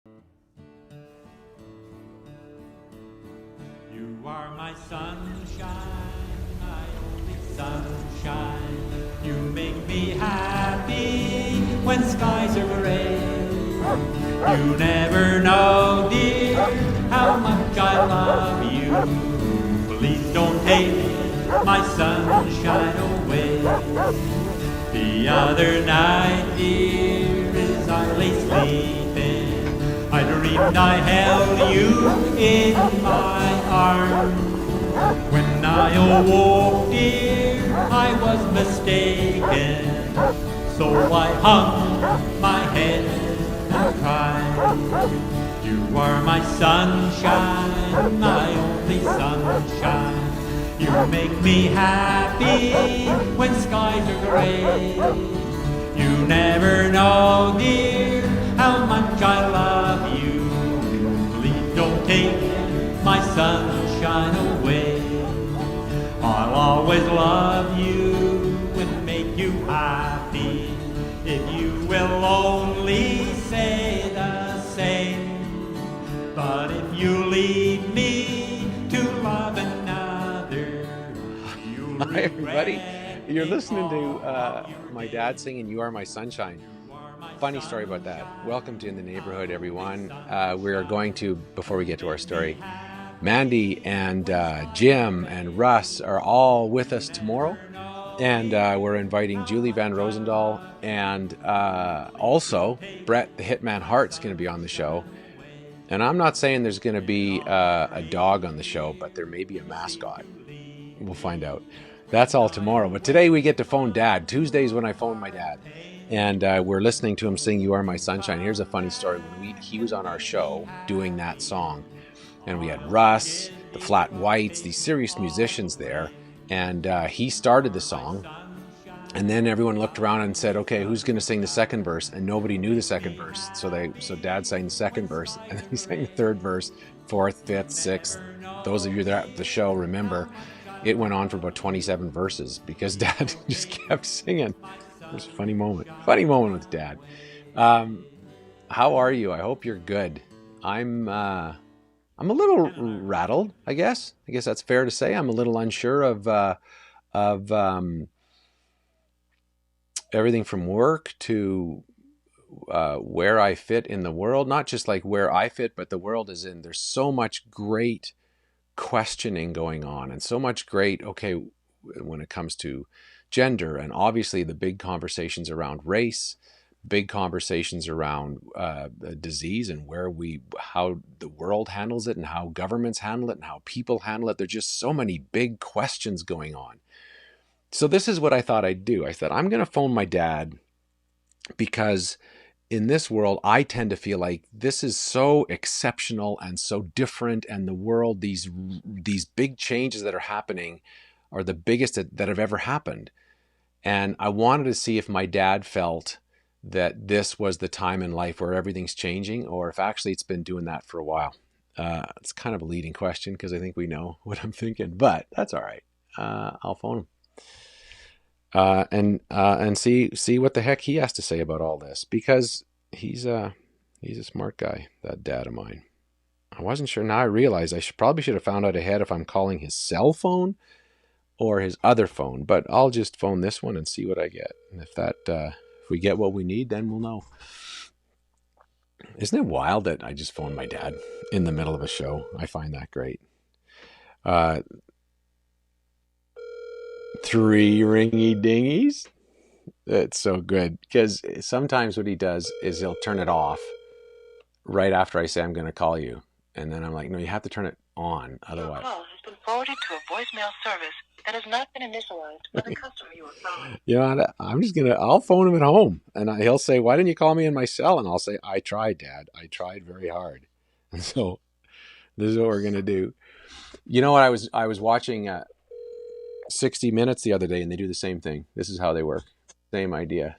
You are my sunshine, my only sunshine. You make me happy when skies are gray. You never know, dear, how much I love you. Please don't take my sunshine away. The other night, dear, as I lay sleeping, I dreamed I held you in my arms. When I awoke, dear, I was mistaken. So I hung my head and cried. You are my sunshine, my only sunshine. You make me happy when skies are gray. You never know, dear, how much I love you. Please don't take my sunshine away. I'll always love you and make you happy if you will only say the same. But if you leave me to love another, you'll Hi, everybody. regret You're it listening to all of your my days. dad singing You Are My Sunshine. You are my Funny story about that. sunshine, Welcome to In the Neighborhood, everyone. my We are going to, before we get to our story, happy Mandy and when skies Jim are and gray. Russ are all with You us tomorrow. never know, And dear, we're inviting how Julie Van much I Rosendahl love and you. Please don't also take Brett the Hitman my Hart's going to be on the show. sunshine away. And I'm not saying there's going to When be all a praise dog is on the show, but there near, may be a you seem mascot. to lead We'll find out. me. That's When all I tomorrow. But today we awake, get to phone my Dad. Tuesdays when I phone my heart dad, pains and we're listening to him sing "You Are My Sunshine." Here's a funny story. When he was on our make me show doing that happy. song, and we had I'll Russ, forget the it, Flat Whites, these take it serious all musicians there, away. and he You started the are my song. sunshine, And then everyone looked my around and said, only "Okay, who's going to sing the second verse?" And sunshine. nobody You knew the make second me verse. So Dad sang the happy when second verse, and skies then he are sang the gray. third verse, fourth, You fifth, sixth. never Those of know, you that are at the dear, show how remember much I it went on for love about you. 27 verses because Please Dad don't just take kept singing. my It was a funny moment. Funny sunshine moment with Dad. away. Um, how are you? I hope you're good. I'm a little rattled. I guess. I guess that's fair to say. I'm a little unsure of everything from work to where I fit in the world. Not just like where I fit, but the world is in. There's so much great questioning going on, and so much great. Okay, when it comes to gender, and obviously the big conversations around race, big conversations around disease, and how the world handles it, and how governments handle it, and how people handle it. There's just so many big questions going on. So this is what I thought I'd do. I said I'm going to phone my dad because in this world, I tend to feel like this is so exceptional and so different, and the world, these big changes that are happening, are the biggest that have ever happened. And I wanted to see if my dad felt that this was the time in life where everything's changing, or if actually it's been doing that for a while. It's kind of a leading question because I think we know what I'm thinking, but that's all right. I'll phone him and see what the heck he has to say about all this, because he's a smart guy, that dad of mine. I wasn't sure. Now I realize probably should have found out ahead if I'm calling his cell phone or his other phone, but I'll just phone this one and see what I get. And if we get what we need, then we'll know. Isn't it wild that I just phoned my dad in the middle of a show? I find that great. Uh, 3 ringy dingies. That's so good, because sometimes what he does is he'll turn it off right after I say I'm going to call you, and then I'm like, no, you have to turn it on, otherwise. Your call has been forwarded to a voicemail service that has not been initialized by the customer you are calling. You know, I'll phone him at home, and he'll say, why didn't you call me in my cell? And I'll say, I tried, Dad. I tried very hard. And so this is what we're going to do. You know what? I was watching 60 Minutes the other day, and they do the same thing. This is how they work. Same idea.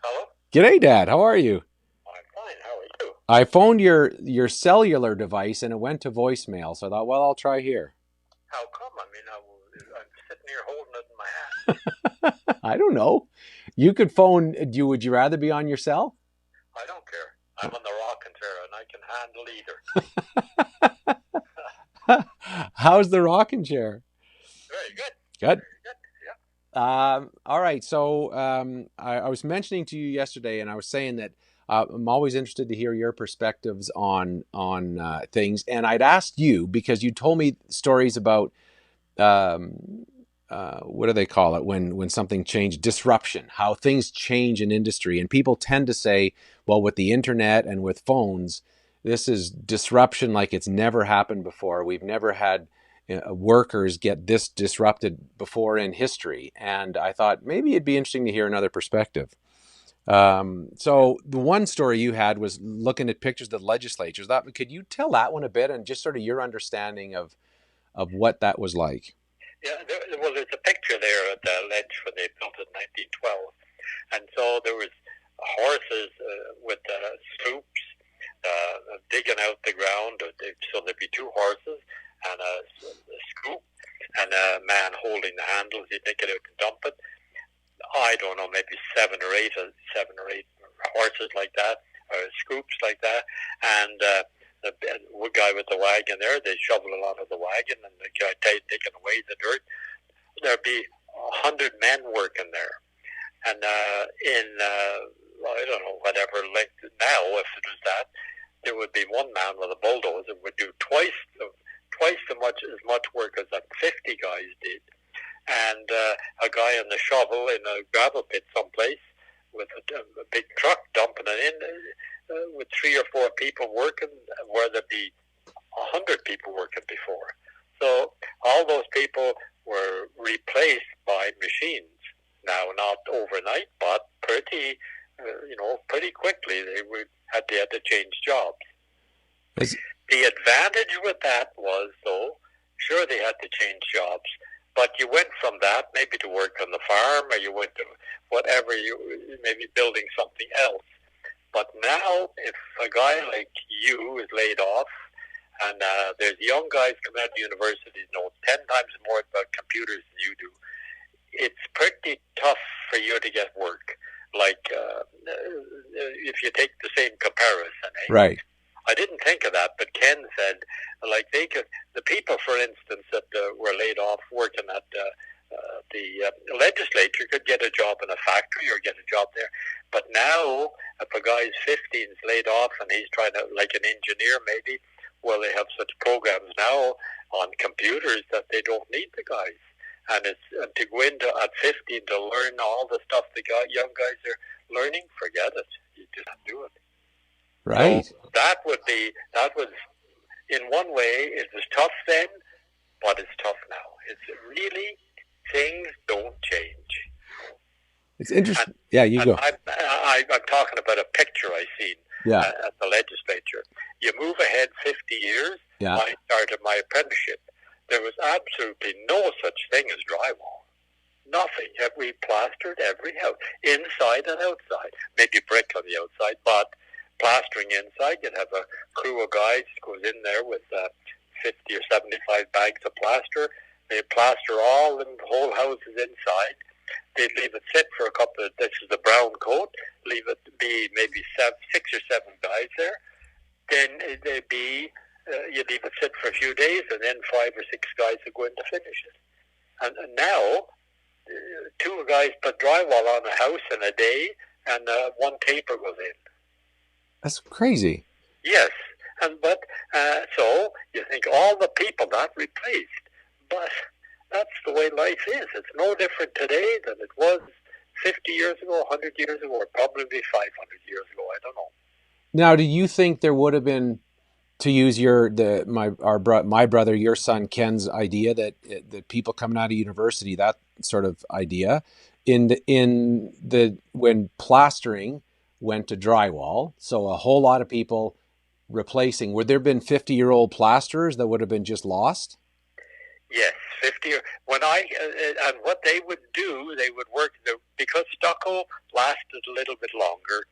Hello? G'day, Dad. How are you? I'm fine. How are you? I phoned your cellular device, and it went to voicemail. So I thought, well, I'll try here. How come? I mean, I'm sitting here holding it in my hand. I don't know. You could phone. Would you rather be on your cell? I don't care. I'm on the rocking chair, and I can handle either. How's the rocking chair? Very good. Good. Good. Yeah. All right. So I was mentioning to you yesterday, and I was saying that I'm always interested to hear your perspectives on things. And I'd asked you because you told me stories about what do they call it when something changed? Disruption. How things change in industry, and people tend to say, well, with the internet and with phones, this is disruption like it's never happened before. We've never had workers get this disrupted before in history. And I thought maybe it'd be interesting to hear another perspective. So the one story you had was looking at pictures of the legislatures. Could you tell that one a bit and just sort of your understanding of what that was like? Yeah, there's a picture there at the ledge when they built it in 1912. And so there was horses with scoops digging out the ground. So there'd be two horses and a scoop and a man holding the handles. He'd take it out and dump it. I don't know, maybe seven or eight horses like that, or scoops like that. And the guy with the wagon there, they shovel a lot of the wagon, and the guy taking away the dirt. There'd be 100 men working there, and I don't know, whatever length now, if it was that, there would be one man with a bulldozer would do twice as much work as that 50 guys did, and a guy in the shovel in a gravel pit someplace with a big truck dumping it in. With 3 or 4 people working, where there'd be 100 people working before. So all those people were replaced by machines. Now, not overnight, but pretty quickly they had to change jobs. The advantage with that was, though, sure they had to change jobs, but you went from that maybe to work on the farm, or you went to whatever, maybe building something else. But now, if a guy like you is laid off, and there's young guys coming out of university know 10 times more about computers than you do, it's pretty tough for you to get work. Like, if you take the same comparison, eh? Right. I didn't think of that, but Ken said, like, the people, for instance, that were laid off working at the legislature could get a job in a factory or get a job there. But now, if a guy's 15 is laid off and he's trying to, like an engineer maybe, well, they have such programs now on computers that they don't need the guys. And to go into at 15 to learn all the stuff the young guys are learning, forget it. You just do it. Right. So that was, in one way, it was tough then, but it's tough now. It's really, things don't change. It's interesting. Yeah, you go. I'm talking about a picture I seen at the legislature. You move ahead 50 years, I started my apprenticeship. There was absolutely no such thing as drywall. Nothing. We plastered every house, inside and outside. Maybe brick on the outside, but plastering inside. You'd have a crew of guys goes in there with 50 or 75 bags of plaster. They'd plaster all the whole houses inside. They'd leave it sit for a couple of, this is the brown coat, leave it be maybe 6 or 7 guys there. Then they'd be, you'd leave it sit for a few days, and then 5 or 6 guys would go in to finish it. And now, 2 guys put drywall on a house in a day, and 1 taper goes in. That's crazy. Yes, so you think all the people not replaced, but that's the way life is. It's no different today than it was 50 years ago, 100 years ago, or probably 500 years ago. I don't know. Now, do you think there would have been, to use my brother, your son Ken's idea that people coming out of university, that sort of idea, when plastering went to drywall, so a whole lot of people replacing, would there have been 50-year-old plasterers that would have been just lost? Yes, 50. And what they would do, they would work, because stucco lasted a little bit longer,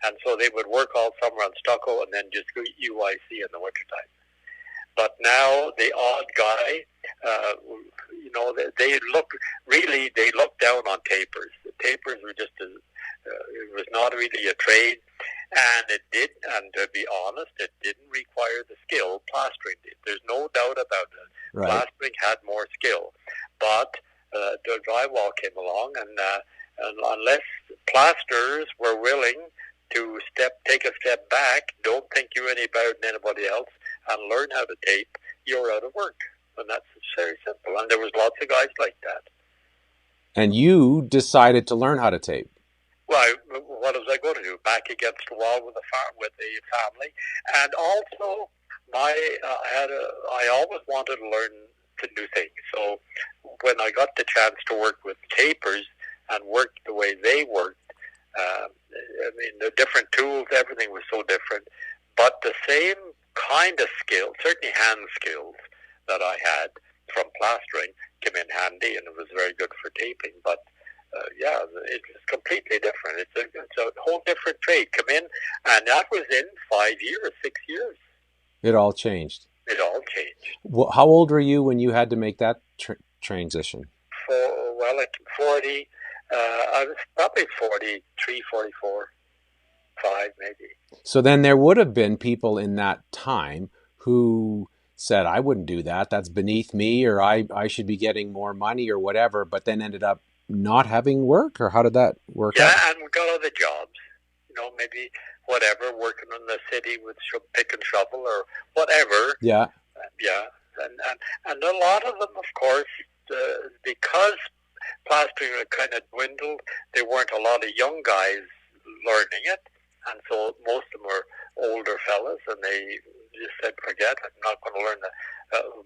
and so they would work all summer on stucco and then just go UIC in the wintertime. But now the odd guy, they look down on tapers. The tapers were just, it was not really a trade. And it did, and to be honest, it didn't require the skill plastering did. There's no doubt about it. Right. Plastering had more skill, but the drywall came along, and unless plasters were willing to take a step back, don't think you're any better than anybody else, and learn how to tape, you're out of work. And that's very simple. And there was lots of guys like that. And you decided to learn how to tape. Well, what was I going to do? Back against the wall with the family, and also I always wanted to learn to do things. So when I got the chance to work with tapers and work the way they worked, I mean, the different tools, everything was so different, but the same kind of skill, certainly hand skills that I had from plastering came in handy, and it was very good for taping. But yeah, it's completely different. It's a whole different trade. Come in, and that was in 5 years, 6 years. It all changed. It all changed. Well, how old were you when you had to make that transition? Like 40. I was probably 43, 44, 5 maybe. So then there would have been people in that time who said, I wouldn't do that. That's beneath me, or I should be getting more money or whatever, but then ended up not having work? Or how did that work out? Yeah, and we got other jobs. You know, maybe whatever, working in the city with pick and shovel or whatever. Yeah. Yeah. And a lot of them, of course, because plastering had kind of dwindled, there weren't a lot of young guys learning it. And so most of them were older fellas, and they just said, forget it, I'm not going to learn that.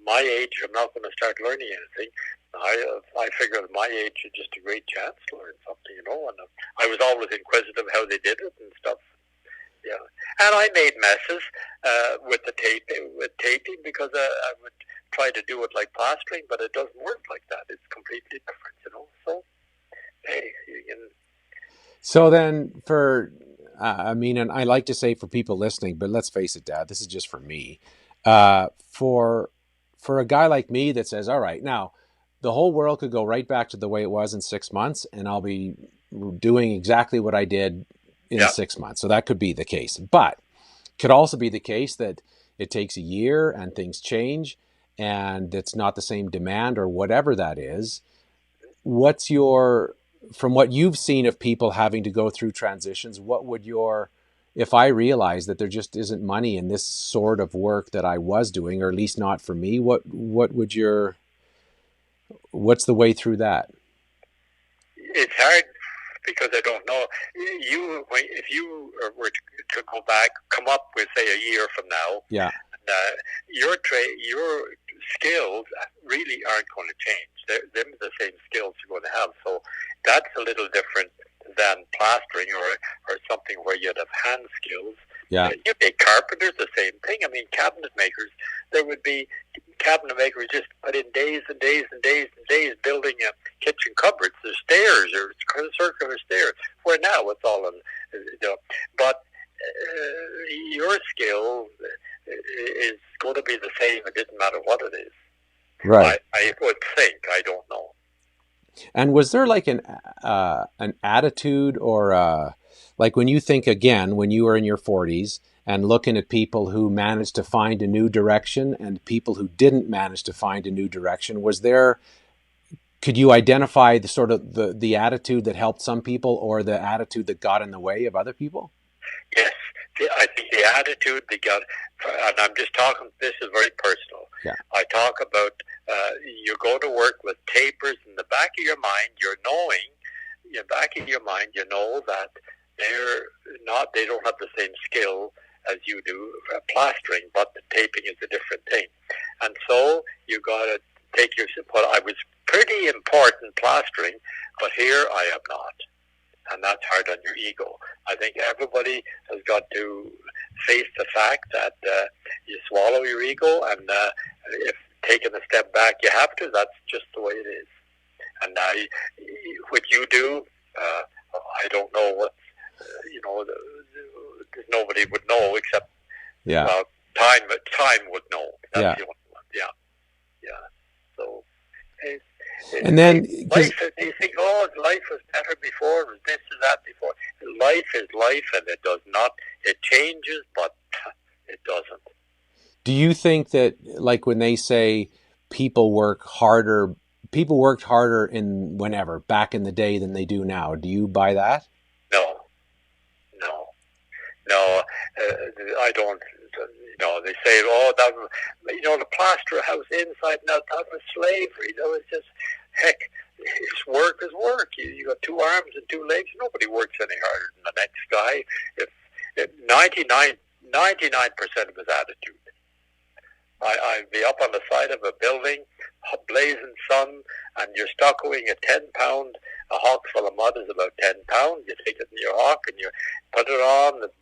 My age, I'm not going to start learning anything. I figured at my age, it's just a great chance to learn something, you know. And I was always inquisitive how they did it and stuff. Yeah, and I made messes with taping because I would try to do it like plastering, but it doesn't work like that. It's completely different, you know. So, hey, you can. So then, I mean, and I like to say for people listening, but let's face it, Dad, this is just for me. For a guy like me that says, all right, now the whole world could go right back to the way it was in 6 months, and I'll be doing exactly what I did in 6 months. So that could be the case, but could also be the case that it takes a year and things change and it's not the same demand or whatever that is. What's from what you've seen of people having to go through transitions, what would if I realized that there just isn't money in this sort of work that I was doing, or at least not for me, what's the way through that? It's hard because I don't know. If you were to go back, come up with, say, a year from now, yeah, your skills really aren't going to change. They're the same skills you're going to have. So that's a little different than plastering or something where you'd have hand skills. Yeah. You make carpenters, the same thing. I mean, cabinet makers, there would be cabinet makers just put in days and days and days and days building kitchen cupboards. There's stairs or circular stairs, where now it's all in, but your skill is going to be the same. It doesn't matter what it is. Right. I would think. I don't know. And was there like an attitude or like when you think again, when you were in your 40s and looking at people who managed to find a new direction and people who didn't manage to find a new direction, could you identify the sort of the attitude that helped some people or the attitude that got in the way of other people? Yes. I think the attitude they got, and I'm just talking, this is very personal. Yeah. I talk about you go to work with tapers in the back of your mind, you know that they don't have the same skill as you do plastering, but the taping is a different thing. And so you got to take I was pretty important plastering, but here I am not. And that's hard on your ego. I think everybody has got to face the fact that you swallow your ego, and if taking a step back you have to, that's just the way it is. And what you do, I don't know what, nobody would know except, time would know. That's the only one. Yeah. So, And then, life, you think, oh, life was better before, it was this or that before. Life is life, and it does not, it changes, but it doesn't. do you think that, like, when they say people worked harder in whenever, back in the day, than they do now, do you buy that? No, no, no, I don't. They say, oh, that was, the plaster house inside and out, that was slavery. That was just, heck, work is work. You got 2 arms and 2 legs. Nobody works any harder than the next guy. If 99% of his attitude. I'd be up on the side of a building, blazing sun, and you're stuccoing a 10-pound, a hawk full of mud is about 10 pounds. You take it in your hawk and you put it on, and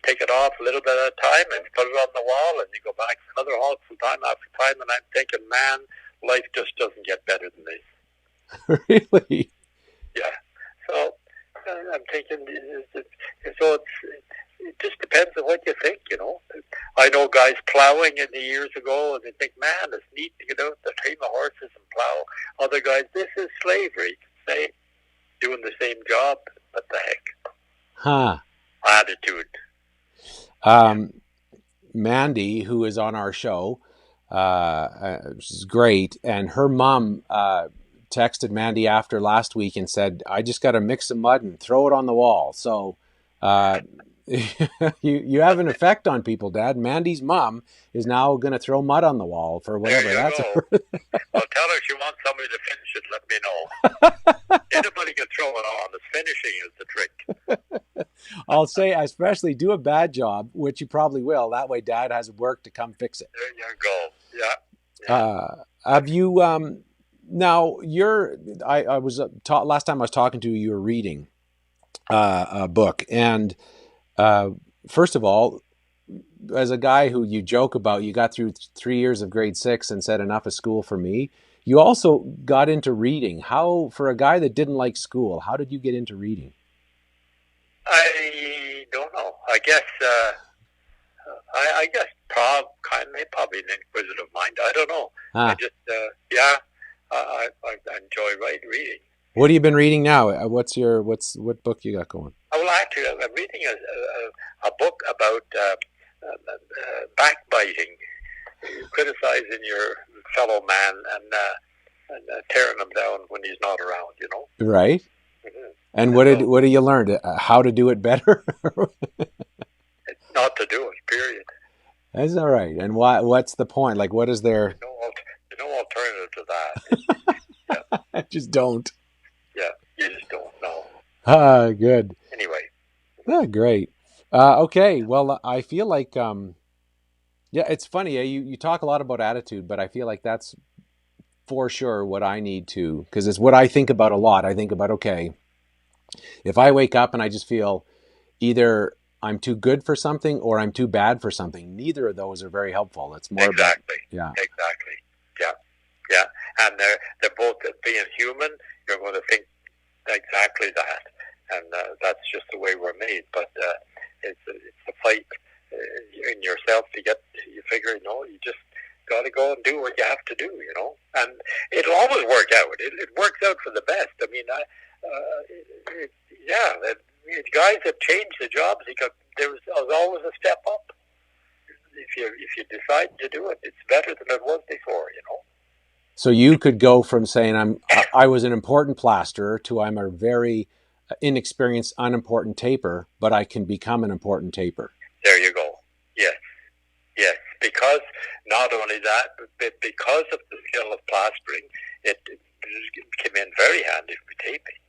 take it off a little bit at a time, and put it on the wall, and you go back for another hawk full time after time, and I'm thinking, man, life just doesn't get better than this. Really? Yeah. So I'm thinking, so it just depends on what you think, I know guys plowing in the years ago, and they think, man, it's neat to get out the team of horses and plow. Other guys, this is slavery. Say, doing the same job, what the heck? Huh. Attitude. Mandy, who is on our show, which is great, and her mom texted Mandy after last week and said, I just got to mix some mud and throw it on the wall. So you have an effect on people, Dad. Mandy's mom is now going to throw mud on the wall for whatever. There you That's go. I'll tell her if she wants somebody to finish it, let me know. Anybody can throw it on. The finishing is the trick. I'll say, especially do a bad job, which you probably will. That way Dad has work to come fix it. There you go. Yeah. Have you now I was last time I was talking to you, you were reading a book, and first of all, as a guy who you joke about, you got through 3 years of grade 6 and said enough of school for me. You also got into reading. How, for a guy that didn't like school, how did you get into reading? I don't know. I guess probably an inquisitive mind. I don't know. I just I enjoy reading. What have you been reading now? What book you got going? Well, actually, I'm reading a book about backbiting, criticizing your fellow man and tearing him down when he's not around. Right. Mm-hmm. And what do you learn? How to do it better? Not to do it. Period. That's all right. And what's the point? Like, what is there? No alternative to that. I just don't. Yeah, you just don't know. Good. Anyway. Great. Okay. Well, I feel like, it's funny. You talk a lot about attitude, but I feel like that's for sure what I need to, because it's what I think about a lot. I think about, okay, if I wake up and I just feel either I'm too good for something or I'm too bad for something, neither of those are very helpful. It's more exactly. Yeah. Exactly. Yeah. And they're both, being human, you're going to think exactly that, and that's just the way we're made. But it's a fight in yourself to get. You figure, you just got to go and do what you have to do, and it'll always work out. It works out for the best. I mean, guys have changed the jobs because there was always a step up. If you decide to do it, it's better than it was before, So you could go from saying I was an important plasterer to I'm a very inexperienced, unimportant taper, but I can become an important taper. There you go. Yes. Because not only that, but because of the skill of plastering, it came in very handy for taping.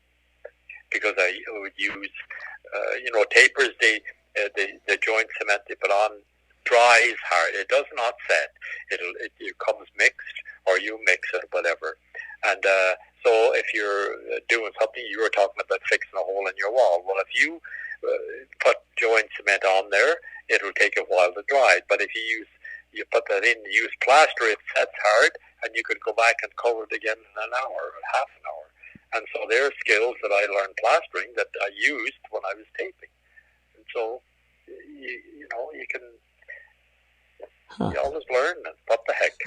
Because I would use, tapers. The joint cement they put on dries hard. It does not set. It comes mixed, or you mix it, whatever. And so if you're doing something, you were talking about fixing a hole in your wall. Well, if you put joint cement on there, it will take a while to dry. But if you put that in, use plaster, it sets hard, and you could go back and cover it again in an hour or half an hour. And so there are skills that I learned plastering that I used when I was taping. And so, you can... You always learn, and what the heck.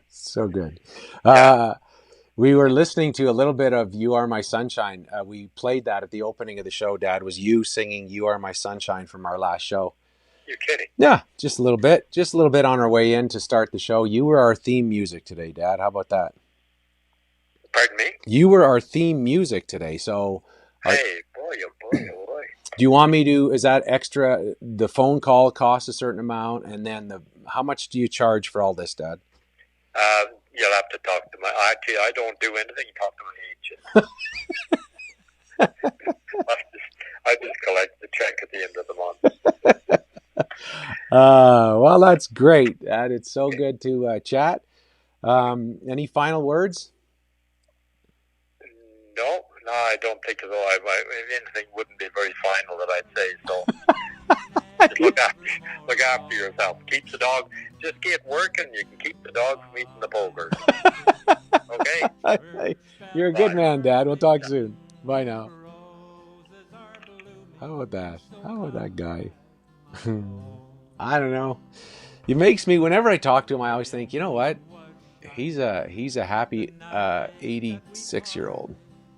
So good. We were listening to a little bit of You Are My Sunshine. We played that at the opening of the show, Dad. Was you singing You Are My Sunshine from our last show. You're kidding. Yeah, just a little bit. Just a little bit on our way in to start the show. You were our theme music today, Dad. How about that? Pardon me? You were our theme music today. So Hey, boy, oh boy, oh boy. do you want me to, is that extra, the phone call costs a certain amount, and then how much do you charge for all this, Dad? You'll have to talk to actually, I don't do anything. Talk to my agent. I just collect the check at the end of the month. Well, that's great, Dad. It's so good to chat. Any final words? No, I don't think so. Anything wouldn't be very final that I'd say. So just look after yourself. Keep the dog. Just get working. You can keep the dog from eating the poker. Okay. You're a good man, Dad. We'll talk soon. Bye now. How about that? How about that guy? I don't know. It makes me, whenever I talk to him, I always think, you know what? He's a happy 86-year-old.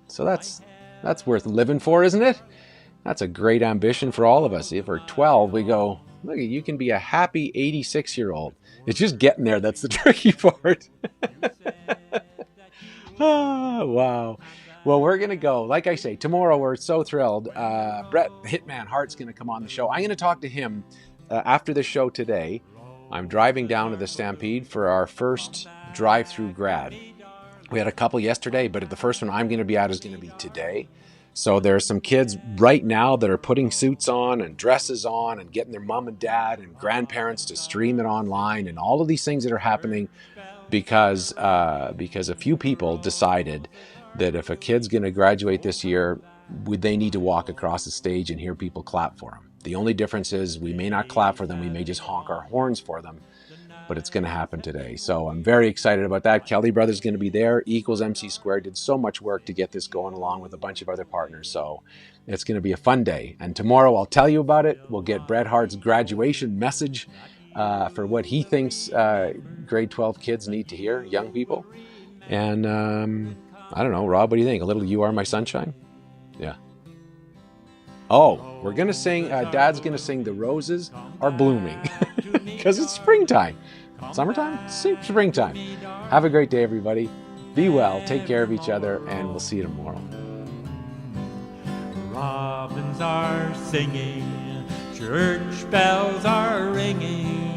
So that's worth living for, isn't it? That's a great ambition for all of us. If we're 12, we go, look, you can be a happy 86-year-old. It's just getting there that's the tricky part. Oh, wow. Well, we're going to go. Like I say, tomorrow we're so thrilled. Brett Hitman Hart's going to come on the show. I'm going to talk to him after the show today. I'm driving down to the Stampede for our first drive-through grad. We had a couple yesterday, but the first one I'm going to be at is going to be today. So there's some kids right now that are putting suits on and dresses on and getting their mom and dad and grandparents to stream it online and all of these things that are happening because a few people decided that if a kid's going to graduate this year, they need to walk across the stage and hear people clap for them. The only difference is we may not clap for them, we may just honk our horns for them, but it's going to happen today. So I'm very excited about that. Kelly Brothers going to be there. Equals MC Squared did so much work to get this going along with a bunch of other partners. So it's going to be a fun day. And tomorrow I'll tell you about it. We'll get Bret Hart's graduation message for what he thinks grade 12 kids need to hear, young people. And I don't know, Rob, what do you think? A little You Are My Sunshine? Yeah. Oh, we're going to sing, Dad's going to sing The Roses Are Blooming because it's springtime. Summertime? Springtime. Have a great day, everybody. Be well, take care of each other, and we'll see you tomorrow. Robins are singing, church bells are ringing.